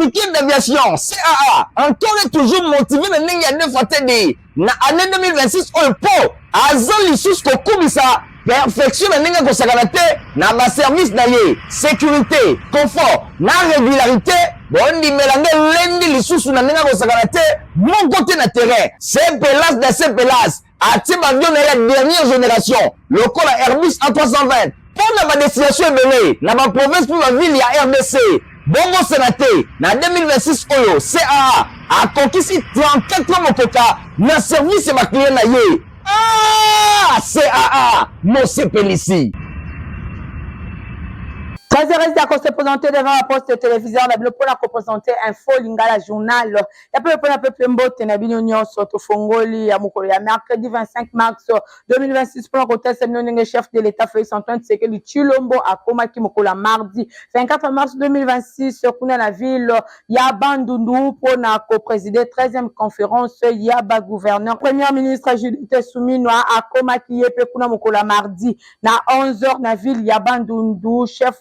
africaine d'aviation, CAA, encore et toujours motivé de Nenga Fatede, na année 2026, on peut, Azan Lissous Kokubisa, perfection de Nenga Kosakanate, na ba service d'ailleurs, sécurité, confort, na régularité, bon, di mélange lundi Lissous na Nenga Kosakanate, mon côté na terrain, c'est Pelas de ces Pelas, à Tibabion est la dernière génération, le col à Airbus A320, pour la destination est dans la province pour la ville, il y a RDC. Bongo Sénaté, na 2026 Oyo, CAA, a conquis 34 ans Mokoka, na service et ma client na ye. Ah, CAA, Mose Pélissi. Très heureux de se présenter devant la poste télévision, la pour la présenter info lingala journal. La peu pour la peu mbote na binonyo soto fongoli ya mukolo ya mercredi 25 mars 2026 pour la côté c'est chef de l'état Félix Antoine Tshisekedi Tshilombo a komaki mukolo mardi 24 mars 2026 kuna la ville ya Bandundu pour na co-présider 13e conférence ya ba gouverneur premier ministre Judith Suminwa a komaki yepe kuna mukolo mardi na 11h na ville ya Bandundu chef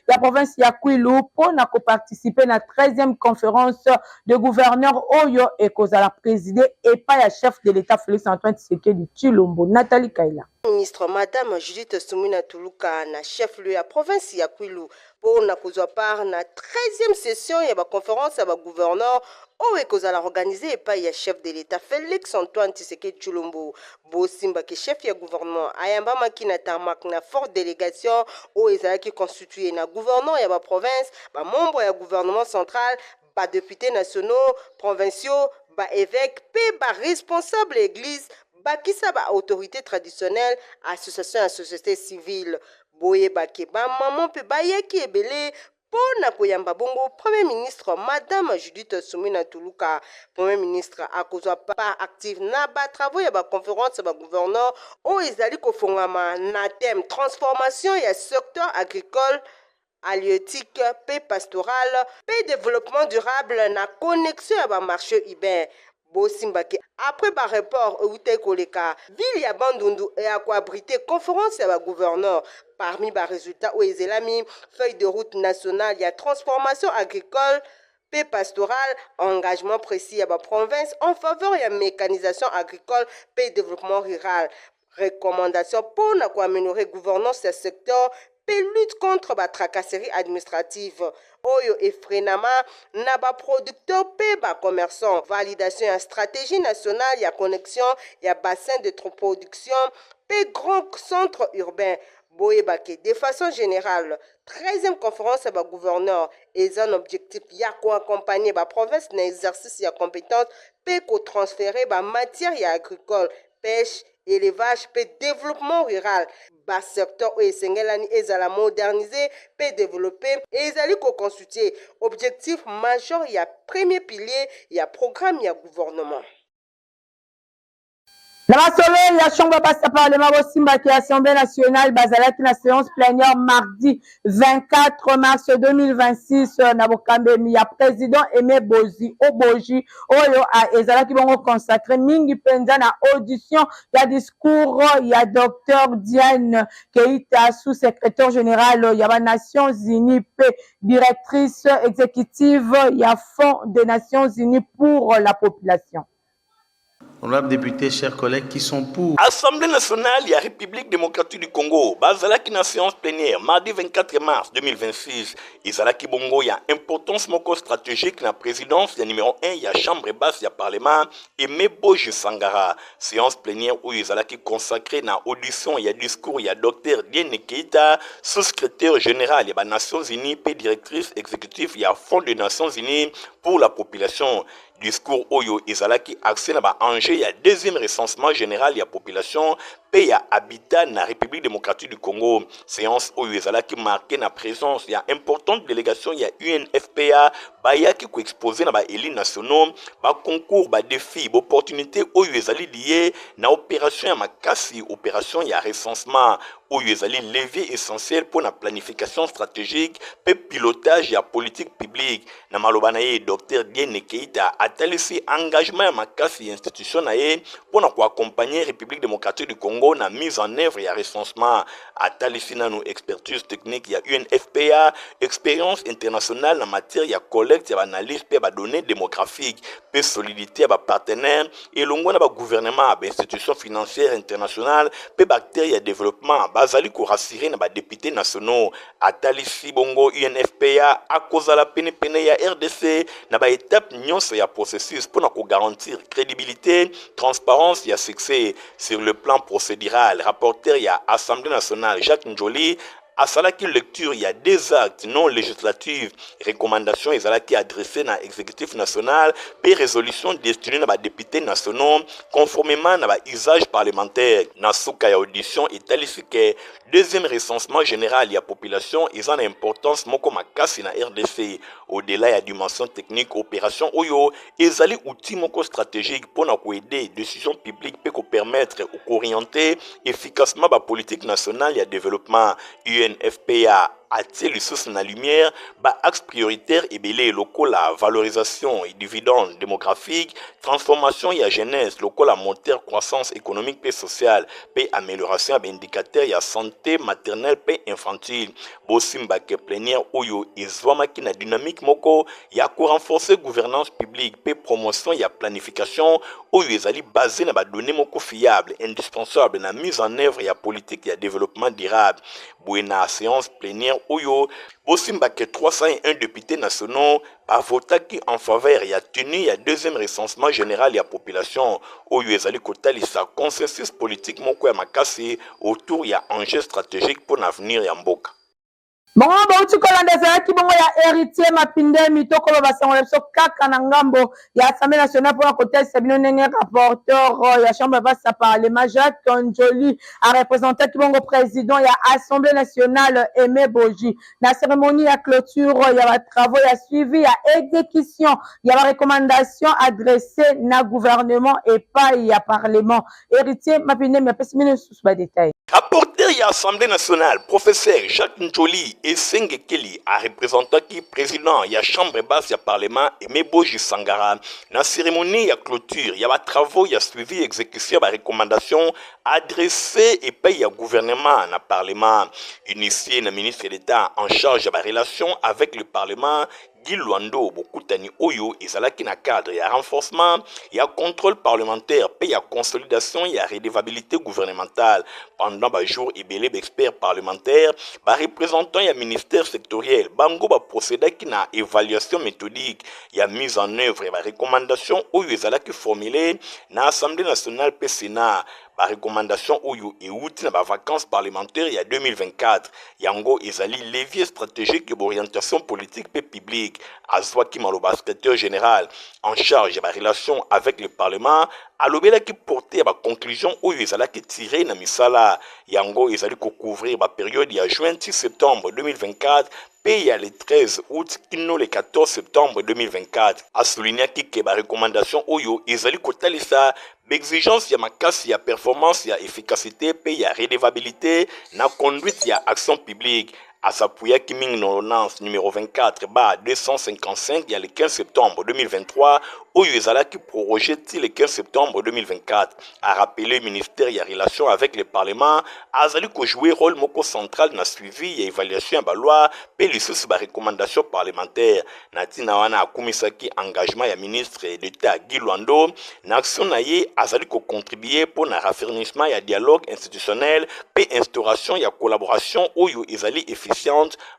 la province ya Kwilu pour na participer na 13e conférence de gouverneurs Oyo et kozala présidé et pas ya chef de l'état Félix Antoine Tshisekedi Tshilombo. Nathalie Kaila. Ministre Madame Judith Suminwa Tuluka na chef lieu ya province ya Kwilu pour na kozwa part na 13e session ya ba conférence ya ba gouverneurs Oyo kozala organisé et pas ya chef de l'état Félix Antoine Tshisekedi Tshilombo. Bosimba ki chef ya gouvernement ayamba maki na tarmac na forte délégation Oyo ezalaki constitué na gouverneur ya ba province, ba membre ya gouvernement central, ba députés nationaux, provinciaux, ba évêques, pe ba responsable église, ba kisa ba autorité traditionnelle, association à société civile. Boye ba ke ba maman pe ba yeki ebele pour na koyamba bongo premier ministre Madame Judith Suminwa Tuluka. Premier ministre a kozwa pas active na ba travaux ya ba conférence ba gouverneur o ezali ko fongama na thème transformation ya secteur agricole, halieutique, paix pastorale, paix développement durable na connexion à ba marché urbain. Bosimbake après par rapport au Koleka, ville ya Bandundu et à quoi abriter conférence ya ba gouverneur parmi ba résultats où ezelami feuille de route nationale ya transformation agricole, paix pastorale, engagement précis à ba province en faveur ya mécanisation agricole, paix développement rural, recommandation pour na quoi améliorer gouvernance du secteur, paix lutte contre la tracasserie administrative. Oyo efrenama na ba producteur pe ba commerçant, validation ya stratégie nationale ya connexion ya bassin de production pe grand centre urbain. Boyebake de façon générale 13e conférence ba gouverneur est un objectif ya ko accompagner ba province na exercice ya compétence pe ko transférer ba matière ya agricole, pêche, élevage pe développement rural. Bas secteur esengelani ezala moderniser pe développer et ezali ko consulter objectif majeur ya premier pilier ya programme ya gouvernement. La Masole, la Chambre passe parlement Bosimba qui Assemblée nationale Bazalaki na séance plénière mardi 24 mars 2026 na Bokambemi ya président Aimé Bozi Oboji Oyo a ezalaki bongo consacré mingi penza na audition ya discours ya docteur Diane Keita sous-secrétaire général ya ba Nations Unies pe directrice exécutive ya Fonds des Nations Unies pour la population. Honorables députés, chers collègues, qui sont pour. Assemblée nationale de la République démocratique du Congo, Bazalaki na séance plénière, mardi 24 mars 2026. Izalaki Bongo, il y a importance moko stratégique na présidence, il y a numéro 1, il y a chambre basse, il y a parlement, et Meboje Sangara. Séance plénière où Izalaki consacré na audition, il y a discours, il y a docteur Diene Keita, sous-secrétaire général, il y a Nations Unies, puis directrice exécutive, il y a Fonds des Nations Unies pour la population. Discours Oyo Izalaki accès na ba enjeu, il y a deuxième recensement général, il y a population, pays à habitat na République démocratique du Congo. Séance Oyo Izalaki marqué na présence, il y a importante délégation, il y a UNFPA, Baya qui exposé na ba élite nationaux, ba concours, ba défi, ba opportunité Oyo Izali lié na opération ya makasi, opération ya recensement Oyo Izali levier essentiel pour la planification stratégique, pe pilotage ya politique publique. na maloba na ye Dr Diene Keita atalisi engagement ya makasi institution na ye pona ko accompagner République démocratique du Congo na mise en œuvre ya recensement. Atalisi nanu expertise technique ya UNFPA, expérience internationale na matière ya collecte ya analyse pe ba données démographiques pe solidité ya ba partenaires et longo na ba gouvernement ba institution financière internationale pe bactère ya développement bazali ko rassurer na ba députés nationaux. Atalisi bongo UNFPA a kozala pene ya RDC na ba étape nyonso ya processus pour ko garantir crédibilité, transparence et succès sur le plan procédural. Rapporteur ya Assemblée nationale Jacques Njoli à salaki lecture, il y a des actes non législatifs, recommandations, ils qui adressées à l'exécutif national, puis résolutions destinées à des députés nationaux, conformément à l'usage parlementaire. Dans ce cas audition, il que deuxième recensement général, il y a population, ils ont importance, moi comme casse na RDC. Au-delà, il y a dimension technique, opération, oyo, ils ont outils stratégiques pour nous aider, décisions publiques, pour permettre d'orienter efficacement la politique nationale et le développement. UNFPA attire les sources dans la lumière, axe prioritaire et belé locaux la valorisation et dividendes démographiques, transformation et jeunesse, locaux la moteur croissance économique et sociale, et amélioration des indicateurs et santé maternelle et infantile. Bosimba ke plénière oyo izwama ki na dynamique moko ya ko renforcer gouvernance publique et promotion et planification oyo ezali basé na ba données moko fiable, indispensable na mise en œuvre ya politique ya développement durable. Buena séance plénière oyo Bosimba ke 301 députés nationaux a voté en faveur ya tenu ya deuxième recensement général ya population oyo ezali kotalisa consensus politique moko ya makasi autour ya enjeux stratégiques pour l'avenir ya mboka. Bon, tu kolanda qui bon ya héritier mapinde mitoko basango leso kaka na ngambo ya Assemblée nationale pour côté Sabino Nenge rapporteur ya chambre basse parlement Jacques Njoli a représenté qui bon président ya Assemblée nationale Aimé Boji na cérémonie ya clôture ya travaux ya suivi ya exécution ya recommandation adressée na gouvernement et pas ya parlement héritier mapinde mais pas mine sous ba détail. Rapporteur de l'Assemblée nationale, professeur Jacques Njoli et Sengekeli a représenté qui président de la chambre basse du parlement Aimé Boji Sangara. Dans la cérémonie de clôture, il y a des travaux, il y a suivi exécution des recommandations adressées et payées au gouvernement dans le parlement. Initié le ministre d'État en charge de la relation avec le parlement, Guy Luando, Bokutani Oyo, Izalaki na cadre, il y a renforcement, il y a contrôle parlementaire, il y a consolidation, il y a redevabilité gouvernementale. Pendant les jours, il y a des experts parlementaires, les représentants, il y a ministère sectoriel, Bango va procéder qui na évaluation méthodique, il y a mise en œuvre, il y a recommandation Oyo, Izalaki formulée, dans l'Assemblée nationale, Sénat. La recommandation Oyo et outil dans vacances parlementaires il y a 2024. Yango ezali levier stratégique et orientation politique et publique. Azwaki Maloba, secrétaire général en charge de la relation avec le Parlement, a l'obéla qui portait à la conclusion Oyo ezala qui tiré na misala. Yango ezali ko couvrir la période de juin 6 septembre 2024. Pays le 13 août, kino le 14 septembre 2024. A souligné que la recommandation Oyo ezali kotalisa l'exigence ya makasi ya performance ya efficacité pe ya redevabilité na conduite ya action publique. À s'appuyer Kiming l'ordonnance numéro 24 255 il y a le 15 septembre 2023 où Yuzala qui prorogé le 15 septembre 2024 a rappelé le ministère de la relation avec le Parlement a joué rôle moko central dans suivi et évaluation de la loi et les sources de recommandation parlementaire. Natina wana akumisaki engagement ya ministre d'État Guy Luando na action naye azali ko contribuer pour na raffermissement ya dialogue institutionnel et instauration ya collaboration oyo ezali efficiente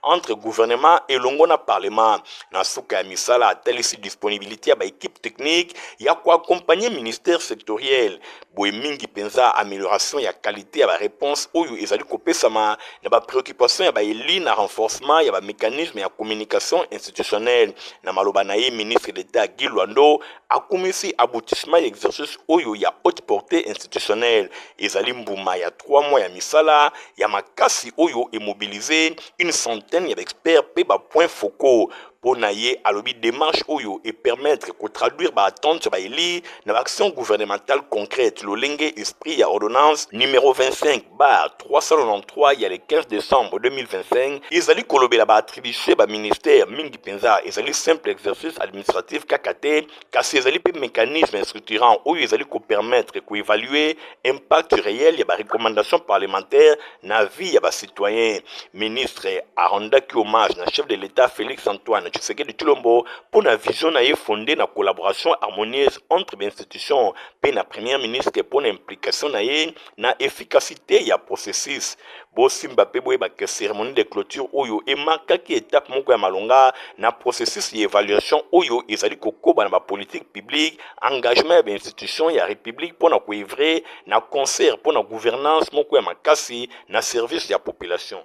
entre gouvernement et longona parlement. Na suka misala atelisi disponibilité ya ba équipe technique ya ko accompagner ministère sectoriel boye mingi penza amélioration ya qualité ya ba réponse oyo ezali ko pesama na ba préoccupation ya ba eli na renforcement ya ba mécanisme ya communication institutionnelle. Na maloba na ye ministre d'État Guy Luando akumisi aboutissement ya exercice oyo ya haute portée institutionnelle ezali mbuma ya 3 mois ya misala ya makasi oyo immobilisé une centaine d'experts pe ba points focaux pour naye alobi démarche oyo et permettre que traduire ba attente ba eli na action gouvernementale concrète lolenge esprit ya ordonnance numéro 25/393 ya le 15 décembre 2025 ezali kolobela ba attribuer ba ministère mingi penza ezali simple exercice administratif kakate kasi ezali pe mécanisme structurant oyo ezali ko permettre ko évaluer impact réel ya ba recommandation parlementaire na vie ya ba citoyen. Ministre arondaki hommage na chef de l'État Félix Antoine Tshisekedi Tshilombo pour na vision na ye fondée na collaboration harmonieuse entre les institutions pe na premier ministre pour na implication na ye na efficacité ya processus. Bosimba pe boye ba cérémonie de clôture oyo emakaki étape moko ya malonga na processus ya évaluation oyo ezali kokoba na ba politique publique engagement ya institution ya république pour na koivrer na concert pour na gouvernance moko ya makasi na service ya population.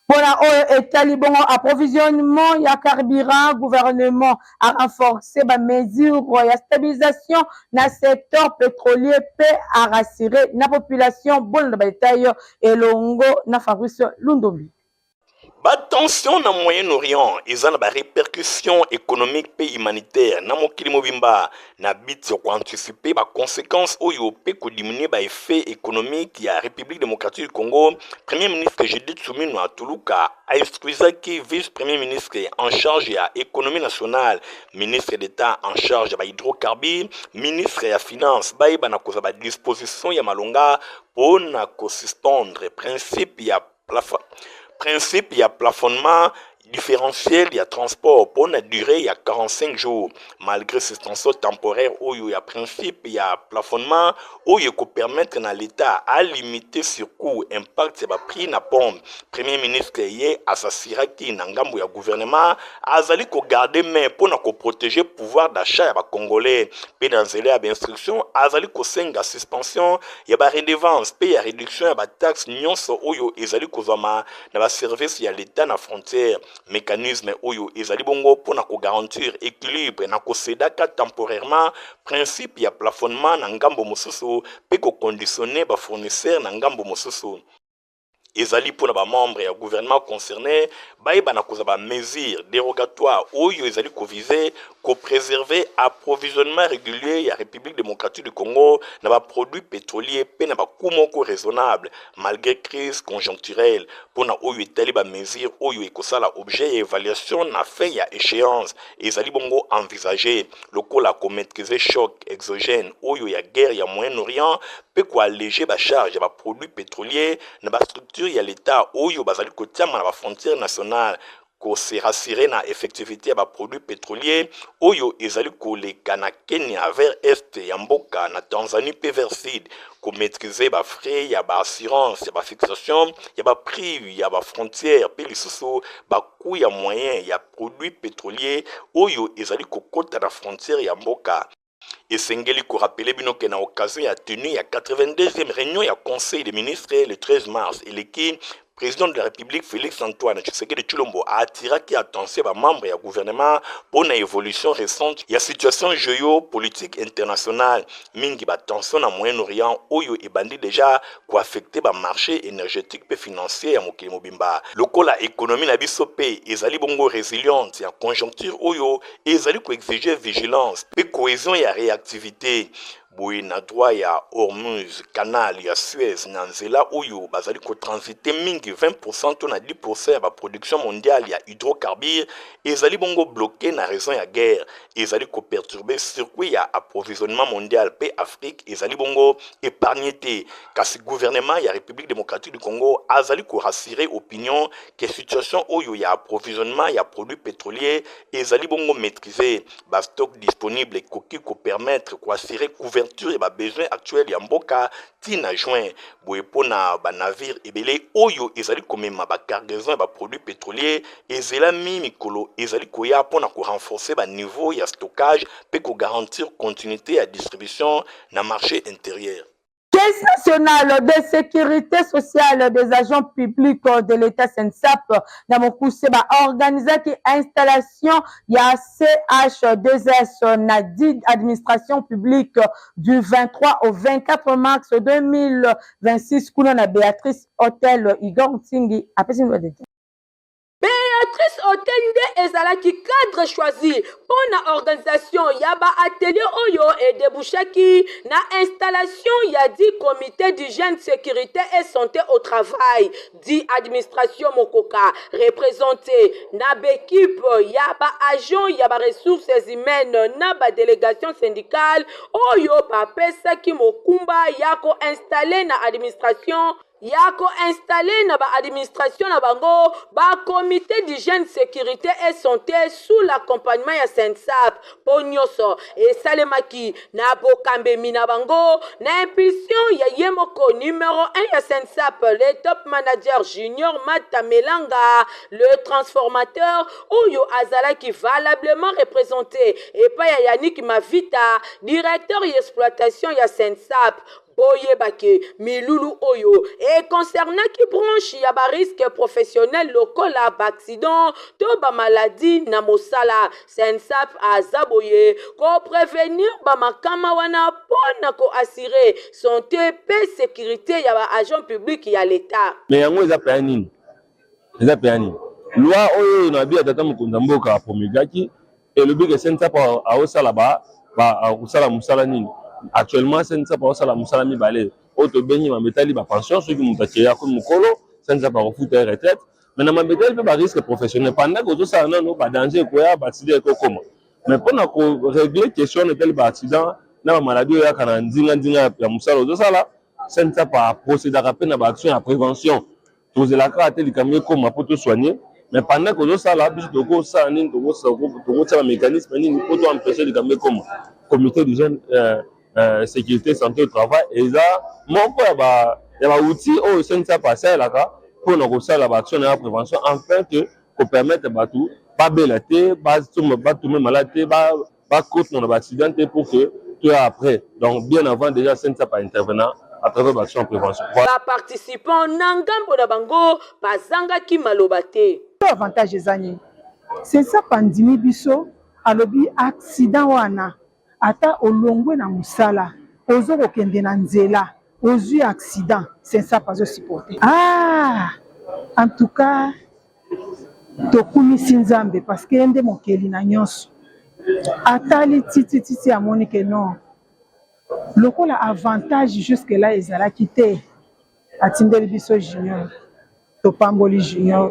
Voilà, État bon approvisionnement, il y a carburant, gouvernement a renforcé ma mesure, il y a stabilisation dans le secteur pétrolier, paix à rassurer la population, bonne de bataille et longo, na Fabrice Lundombi. Tension dans le Moyen-Orient, ils ont des répercussions économiques et humanitaires. Dans mon climat bimba, na bit sur anticiper les conséquences au yopé que diminuer les effets économiques. Il y a la République démocratique du Congo. Premier ministre Judith Suminwa Atuluka a instruisé qui vice-premier ministre en charge de l'économie nationale, ministre d'État en charge de l'hydrocarbure, ministre de la finance, na cause de disposition ya malonga pour na suspendre principe ya plafonnement différentiel, il y a transport pour une durée, il y a 45 jours. Malgré suspension temporaire, où il y a principe, il y a plafonnement, où il peut permettre à l'État à limiter sur coût, impact, c'est prix na pompe. Premier ministre, hier, assassira qui n'angambo ya gouvernement, azali ko garder main pour na ko protéger le pouvoir d'achat ya Congolais. Puis dans les instructions, azali ko senga suspension, il y a redevance, puis il y a réduction, il y a taxe, nyonso, où il y a kozama, na ba service, il y a l'État na frontière. Mécanisme oyo ezali bongo pour na ko garantir équilibre na ko sedaka temporairement principe ya plafonnement na ngambo mosusu pe ko conditionner ba fournisseur na ngambo mosusu. Ezali pour les membres et le gouvernement concerné, baïba na koza ba mesures dérogatoires oyo ezali ko viser ko préserver approvisionnement régulier ya République démocratique du Congo na ba produits pétroliers pe na ba coût moko raisonnable malgré crise conjoncturelle pour na oyo etali ba mesures oyo ekosala objet et évaluation na fin ya échéance ezali bongo envisager lokola ko maîtriser choc exogène oyo ya guerre ya Moyen-Orient pe ko alléger ba charge ba produits pétroliers na ba structure ya l'État oyo bazali kotiama na ba frontière nationale ko se rassurer na effectivité ya ba produits pétroliers oyo ezali koleka na Kenya vers est ya mboka na Tanzanie pe vers sud ko maîtriser ba frais ya ba assurance ya ba fixation ya ba prix ya ba frontière pe lisusu ba coût ya moyen ya produits pétroliers oyo ezali kokota na frontière ya mboka. Et Sengeli ko rappelé bino que na occasion ya tenue ya 82e réunion ya conseil des ministres le 13 mars et l'équipe président de la République Félix Antoine Tshisekedi Tshilombo a attiré qui attention les membres et le gouvernement pour une évolution récente de la situation géopolitique internationale. Mingi ba tension na Moyen-Orient oyo e bandi déjà ko affecter ba marché énergétique et financier ya mokili mobimba. Lokola économie na biso pe ezali bongo résiliente ya conjoncture oyo ezali ko exiger vigilance pe cohésion ya réactivité. Boui na droit ya Hormuz, Canal ya Suez, na nzela oyo bazali ko transiter mingi 20% to na 10% ya ba production mondiale ya hydrocarbures ezali bongo bloqué na raison ya guerre ezali ko perturber circuit ya approvisionnement mondial pe Afrique ezali bongo épargné te kasi gouvernement ya République démocratique du Congo azali ko rassurer opinion que situation oyo ya approvisionnement ya produits pétroliers ezali bongo maîtriser ba stock disponible koki ko permettre ko assurer couverture et ba besoin actuel ya mboka tina juin boye pona ba navire ebele oyo ezali komema ba cargaison ba produits pétroliers ezela mi mikolo ezali koya pona ko renforcer ba niveau ya stockage pe ko garantir continuité ya distribution na marché intérieur. Caisse nationale de sécurité sociale des agents publics de l'État SENSAP dans mon coup c'est organisé qui installation il y a CH2S Nadid administration publique du 23 au 24 mars 2026 kuna na Béatrice Hôtel Igor Ntingi après une Béatrice hôtel nde ezalaki cadre choisi pour na organisation ya ba atelier oyo et débouchaki na installation ya dit comité d'hygiène, sécurité et santé au travail dit administration mokoka représenté na béquipe ya ba agent ya ba ressources humaines na ba délégation syndicale oyo ba pesa ki mokumba ya ko installer na administration yako installé na ba administration na bango ba comité d'hygiène, sécurité et santé sous l'accompagnement ya Sensap ponyoso et salemaki na bokambe mina bango na impulsion ya yemoko numéro 1 ya Sensap le top manager junior Matamelanga le transformateur oyo azalaki valablement représenté et pas ya Yannick Mavita directeur d'exploitation ya Sensap Boyebake, Milulu Oyo, et concernant qui branche ya ba risque professionnel local la accident, to ba maladie na mosala, Sensap azaboye, ko prévenir ba makama wana pona ko assurer santé pe sécurité ya ba agent public ya l'état. Mais yango eza peanini. Eza peanini. Loi oyo na bi atata mukonza mboka promulgaki et le but que Sensap a osala ba osala musala nini. Actuellement Sensap a osala musala mibale oto benyi mametali ba pension ceux qui mutache ya ko mukolo Sensap a refuta retraite mais na mametali pe ba risque professionnel pendant que tout ça non ba danger ko ya ba accident ko comment mais pendant ko régler question de tel ba accident na ba maladie ya kana ndinga ya musala oto sala Sensap a procéder à na ba action ya prévention tous la carte li kamé comme pour te soigner mais pendant que tout ça là biso toko ça nini toko ça mécanisme nini pour to empêcher li kamé comme comité d'hygiène sécurité santé au travail et ça mon quoi ba outil au Sensap passer là pour nous ça la action de prévention afin que pour permettre batou pas belater pas tout malade pas côte dans l'accident pour que tu après donc bien avant déjà Sensap pas intervenant à travers l'action de prévention. Voilà. Participants nangambo na bango bazanga ki malobate. Avantage ezani. Sensap pandimi biso alobi accident wana ata olongwe na musala ozo kokende na nzela ozwi accident Sensap azo supporter. En tout cas tokumisi Nzambe parce que ende mokeli na nyonso atali titi amoni que non lokola avantage jusque là ezalaki te atindeli biso junior topamboli junior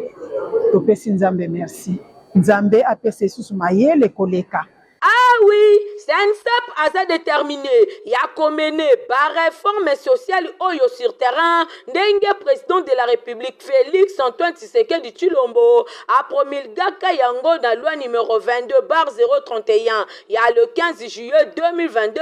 topesi Nzambe merci Nzambe apesi susu mayele koleka. Ah oui, Sensap aza déterminé ya komene ba réforme sociale oyo sur terrain ndenge président de la République Félix Antoine Tshisekedi Tshilombo a promulgaka yango na loi numéro 22/031 ya le 15 juillet 2022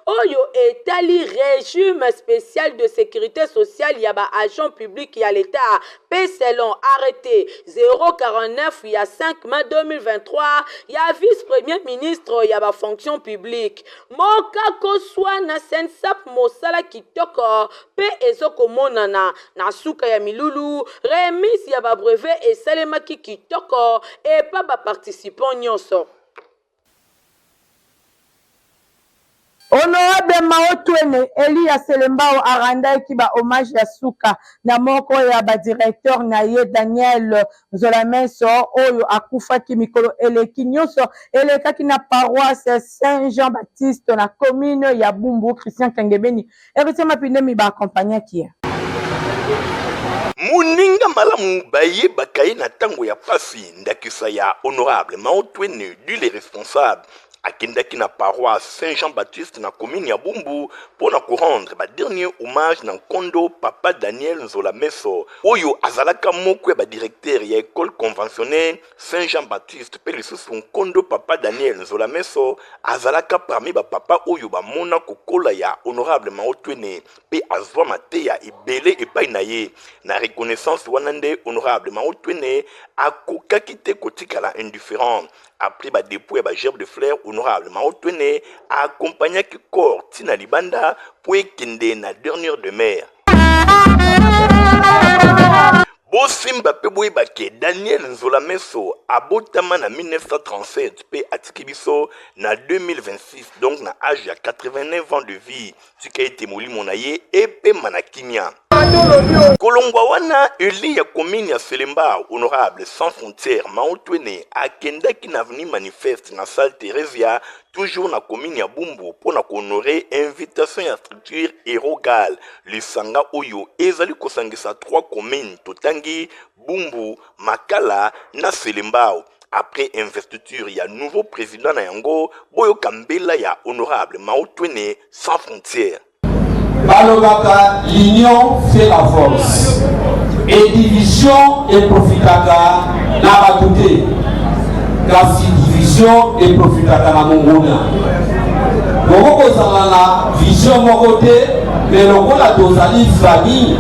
oyo etali régime spécial de sécurité sociale ya ba agent public ya l'état pe selon arrêté 049 ya 5 mai 2023 ya vice-premier ministre ya ba fonction publique moka koswa na Sensap mosala kitoko pe ezoko monana na suka ya milulu remise ya ba brevet et salemaki kitoko et pa ba participant nyonso. Honorable Maotwene Elia Selembao arandaki ba hommage ya suka na moko ya ba directeur na ye Daniel Zolameso oyo akufaki mikolo eleki nyonso elekaki na paroisse Saint-Jean-Baptiste na commune ya Bumbu. Christian Kengebeni héritier mapinde mi ba accompagner qui Muninga malamu baye bakaye na tango ya pasi ndakisa ya honorable Maotwene du les responsables akendaki na paroisse Saint-Jean-Baptiste na commune ya Bumbu pour na rendre ba dernier hommage na kondo papa Daniel Nzolameso oyo azalaka moko ba directeur ya école conventionnelle Saint-Jean-Baptiste pe lisusu kondo papa Daniel Nzolameso azalaka parmi ba papa oyo ba mona kokola ya honorable Maotwene pe azwa mateya ebele epai na ye na reconnaissance wanande honorable Maotwene akokaki te kotikala indifférent après ba dépôt et ba gerbe de fleurs honorable Maotwene a accompagné qui corps tina libanda pour ekende na dernière demeure. Bosimba pe boyebake Daniel Nzolameso abotama na 1937 pe atikibiso na 2026 donc na âge ya 89 ans de vie tika ete molimo na ye epe manakimia. Kolongwawana eli ya commune ya Selemba honorable sans frontières Maotwene akendaki na venu manifeste na salle Theresia toujours na commune ya Bumbu pour na honorer invitation ya structure Erogal lisanga oyo ezali kosangisa 3 communes totangi Bumbu, Makala na Selembao. Après investiture ya nouveau président na yango Boyo Kambela ya honorable Maotwene sans frontières. Balobaka, l'union fait la force. Et division et profitaka na batute. Kasi division et profitaka na mongona. Boko na vision mokote, mais lokola tozali famille.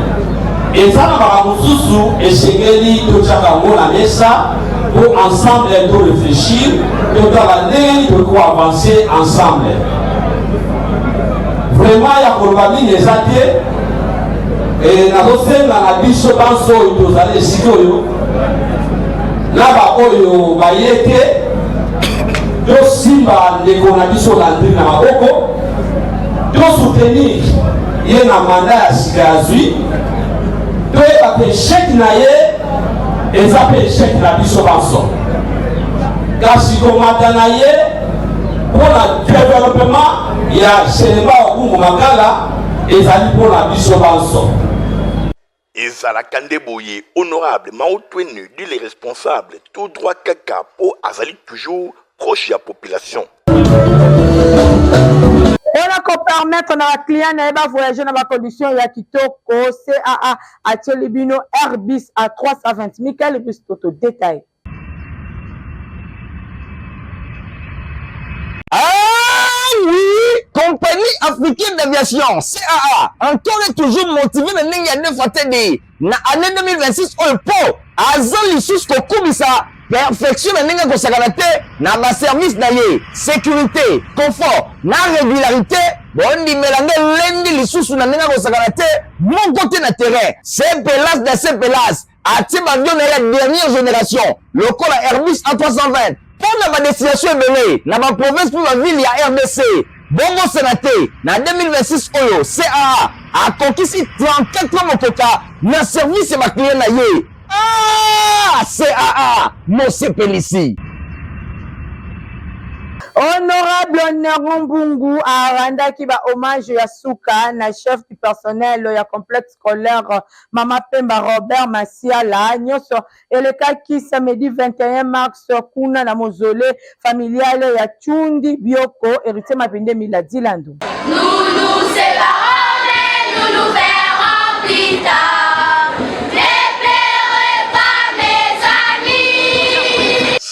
Et ça na mususu eshengeli tochaka ngona mesa pour ensemble de réfléchir, de avancer ensemble. Vraiment, il y a probablement des athées et nous avons fait la biche banso et nous allons essayer là-bas où il y a été deux simba les conditions d'entrée dans la boko deux soutenir il y a un mandat à Sigazui deux papiers chèques naïe et ça peut chèques la biche banso car si on m'a naïe pour le développement il y a Selemba Okungu Makala et ça pour la biche banso. Ezala Kandeboye, honorable Maotwene, dit les responsables, tout droit kaka pour Azali toujours proche de la population. On a permettre à client de voyager dans la condition ya kitoko CAA à Tchelibino Airbus à 320 000. Quel est le détail? Oui, compagnie africaine d'aviation, CAA, encore et toujours motivé de n'engager fatigué. Na année 2026, on peut, azal lissus kokubisa, perfection de n'engager kosagalate, na ba service d'ailleurs, sécurité, confort, na régularité, bon di mélange lundi lissus na n'engager kosagalate, mon côté na terrain, c'est pelas de ces pelas, à Tibabion de la dernière génération, le col Airbus A320. Pour la destination belé, na ma province pour la ville il y a RDC. Bongo Sénaté, na 2026 Oyo, CAA a conquis 34 motoka, na service ma client na ye. Ah, CAA, Mose Pelissi. Honorable Nerombungu a randa qui va hommage à Souka, na chef du personnel ya complexe scolaire Mama Pemba Robert Masiala Nyoso et le cas qui samedi 21 mars kuna na mausolée familial ya Chundi Bioko héritier Mapinde Miladi Landu. Nous nous séparons mais nous nous verrons plus tard.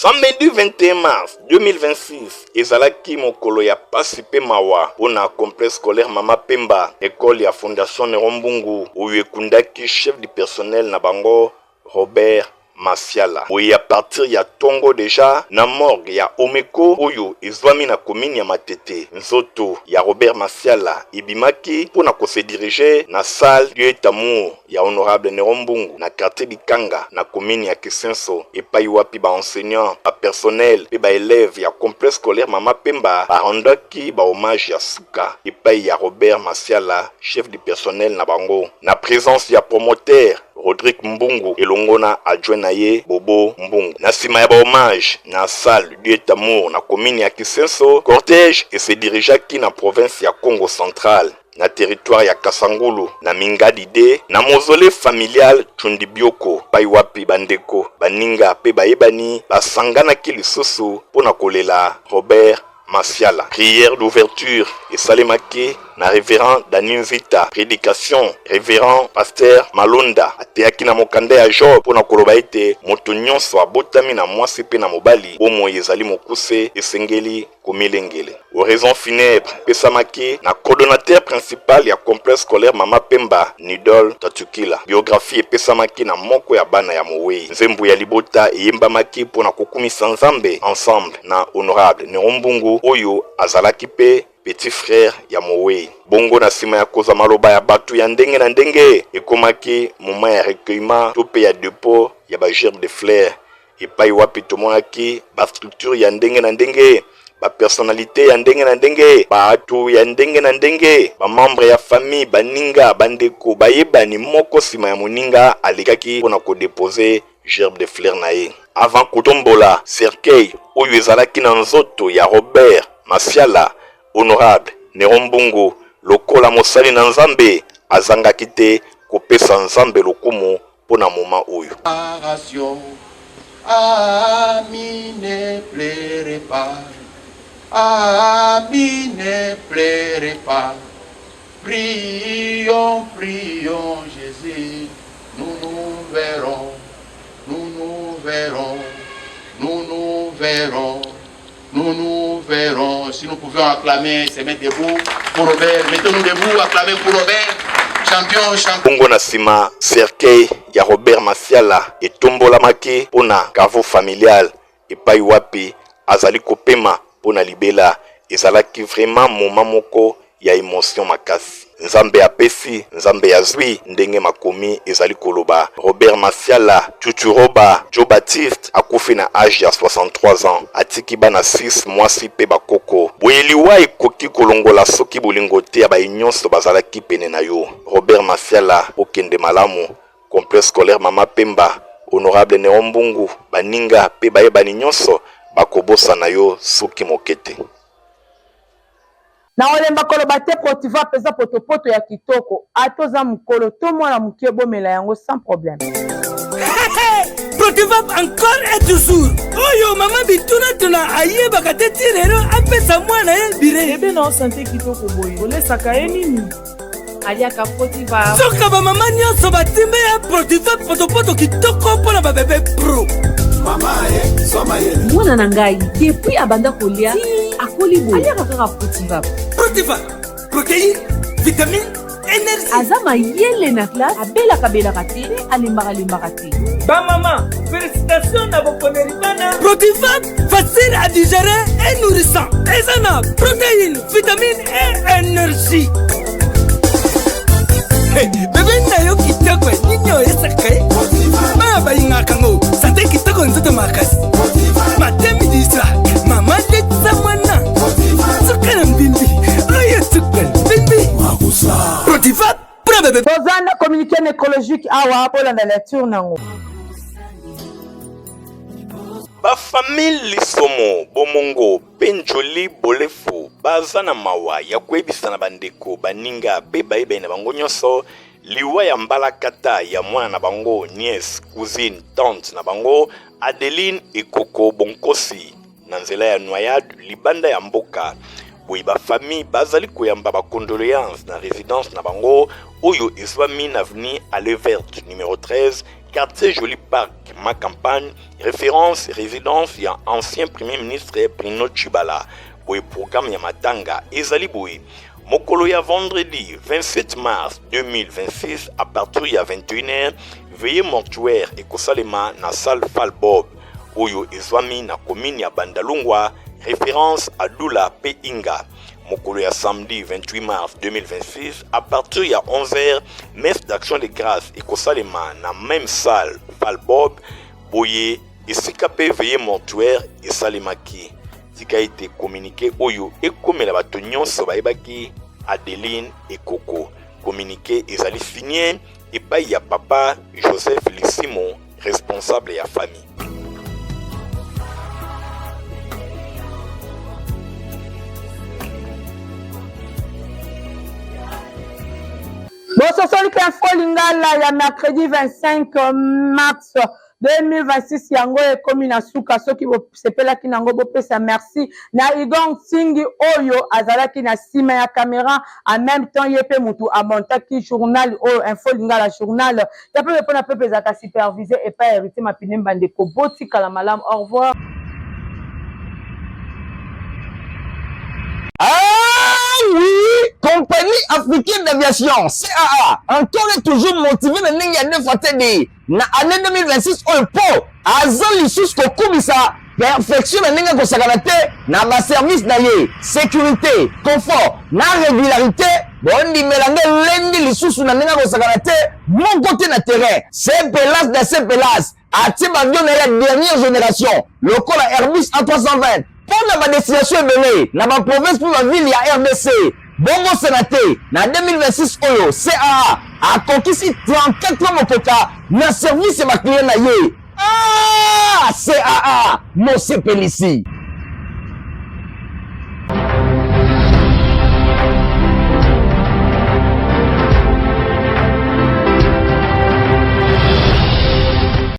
Samedi 21 mars 2026, ezalaki mokolo ya pasi pe mawa pona complexe scolaire Mama Pemba, école ya Fondation Nerombungu, oyo ekundaki chef du personnel na bango Robert Masiala. Oyo à partir ya tongo déjà na morgue ya Omeko oyo ezwami na commune ya Matete. Nzoto ya Robert Masiala ibimaki pona ko se diriger na salle du Tamour ya honorable Nerombungu na quartier Bikanga na commune ya Kisenso epai wapi ba enseignant, ba personnel pe ba élève ya complexe scolaire Mama Pemba ba rondaki ba hommage ya Souka epai ya Robert Masiala, chef du personnel na bango. Na présence ya promoteur Rodrigue Mbungu elongona adjoint na ye Bobo Mbungu. Na sima ya ba hommage na salle du Tamour na commune ya Kisenso, cortège et se dirigeaki na province ya Congo central. Na territoire ya Kasangulu, na Mingadide, na mausolée familial Chundibioko, Paiwapi bandeko, baninga pe bayebani, basangana ki lisusu pona kolela Robert Masiala. Prière d'ouverture et salemaki na révérend Daninvita. Prédication révérend pasteur Malonda. Ateaki na mokanda ya Job pona koloba ete moto nyonso abotami na mwasi pe na mobali bomo ezali mokuse esengeli komilengele. Oraison funèbre pesamaki na coordonnateur principal ya complexe scolaire Mama Pemba Nidol Tatukila. Biographie pesamaki na moko ya bana ya Mowei. Nzembo ya libota eyembamaki pona kokumisa Nzambe ensemble na honorable Nerombungu oyo azalaki pe petit frère ya Mowei. Bongo na sima ya koza maloba ya batu ya ndenge na ndenge ekomaki moment ya recueillement to pe ya dépôt ya ba gerbe de fleurs epai wapi tomonaki ba structure ya ndenge na ndenge ba personnalité ya ndenge na ndenge, bato ya ndenge na ndenge, ba membre ya famille, baninga, bandeko, bayebani moko sima ya moninga alikaki pona ko déposer gerbe de fleur na ye. Avant kotombola cercueil oyo ezalaki na nzoto ya Robert Masiala, honorable Nerombungu lokola mosali na Nzambe azangaki te kopesa Nzambe lokumu pona moma oyo. Ami ne pleurez pas, ami ne pleurez pas, prions, prions Jésus, nous nous verrons, nous nous verrons, nous nous verrons, nous nous verrons. Si nous pouvions acclamer, se mettre debout pour Robert, mettons-nous debout, acclamer pour Robert. Champion, champion. Bongo na sima cercueil ya Robert Masiala etombolamaki pona kavo familial epai wapi azali kopema pona libela ezalaki vraiment moment moko ya émotion makasi. Nzambe apesi, Nzambe azwi ndenge makomi ezali koloba. Robert Masiala Chuchuroba Joe Baptiste akufi na âge ya 63 ans. Atiki bana 6 mwasi pe bakoko. Boyeliwa ekoki kolongola soki bolingo te ya bayinyonso bazalaki pene na yo. Robert Masiala okende malamu. Complexe scolaire Mama Pemba, honorable Nerombungu, baninga pe bayebani nyonso bakobosa na yo soki mokete. Na olemba koloba te Potifa pesa potopoto ya kitoko atoza mukolo to mwana mukie bomela yango sans problème. Potifa encore et toujours. Oyo mama bituna tuna aye bakate tirero apesa mwana ye bire. Ebe na santé kitoko boye. Olesaka ye nini? Aliaka Potifa. Soka ba mama nyonso batimbe ya Potifa potopoto kitoko pona ba bébé pro. Mama ye, soma ye. Mwana na ngai depuis abanda kolia akoli boye. Aliaka kaka Potifa. Potifa, protéine, vitamine, énergie. Azama yele na classe abela kabela kate alimbaka te. Ba maman, félicitations à vos bana. Potifa, facile à digérer et nourrissant. Ezana, protéines, vitamines et énergie. Hey, bébé na yo kitoko ninyo esakaye. Ba ba ingakango, santé kitoko nzoto makasi. Matemi disa, mama de zamana. Sukana mbimbi. Tozana communiqué écologique awa pour la lecture nango. Ba famille lisomo bomongo penjoli bolefu bazana mawa ya kwebisa na bandeko baninga pe bayebe na bango nyonso liwa ya mbala kata ya mwana na bango nièce cousine tante na bango Adeline Ekoko Bonkosi na nzela ya noyade libanda ya mboka. Boy ba famille bazali koyamba ba condoléances na résidence na bango oyo ezwami na avenue Allée Verte numéro 13 quartier Joli Parc ma campagne référence résidence ya ancien premier ministre Bruno Tshibala. Boy programme ya matanga ezali boy mokolo ya vendredi 27 mars 2026 à partir ya 21h veillée mortuaire et kosalema na salle Falbob oyo ezwami na commune ya Bandalungwa référence à Doula P. Inga. Mokolo ya samedi 28 mars 2026 à partir ya 11h messe d'action de grâce et kosalema na même salle Falbob boye esika pe veillée mortuaire et salemaki tika été communiqué oyo ekomela bato nyonso bayebaki Adeline Ekoko. Communiqué ezali signé epai ya papa Joseph Lissimo responsable ya famille. Bon, ce sont les infos lingala ya mercredi 25 mars 2026 yango e commune asuka soki bo sepela kinango bo pesa merci na Igong Singi oyo azalaki na sima ya caméra en même temps yepe mutu a montaki journal o info lingala journal ya pe pona pepe za ka superviser et pas hériter ma pinemba ndeko boti kala malam au revoir. Ah oui, compagnie africaine d'aviation, CAA, encore et toujours motivé de n'engager de fatiguer. Na année 2026, on peut, azal lissus kokubisa, perfection de n'engager kosakanate, na ba service d'ailleurs, sécurité, confort, na régularité, bon di mélange lundi lissus na n'engager kosakanate, mon côté na terrain, c'est pelas de ces pelas, à Tibabion de la dernière génération, le col Airbus A320, pour la destination ebele na ba province pour la ville ya RDC bongo sénaté na 2026 oyo CAA a conquis 34 motoka na service ba client na ye. Ah, CAA, non c'est Pélici.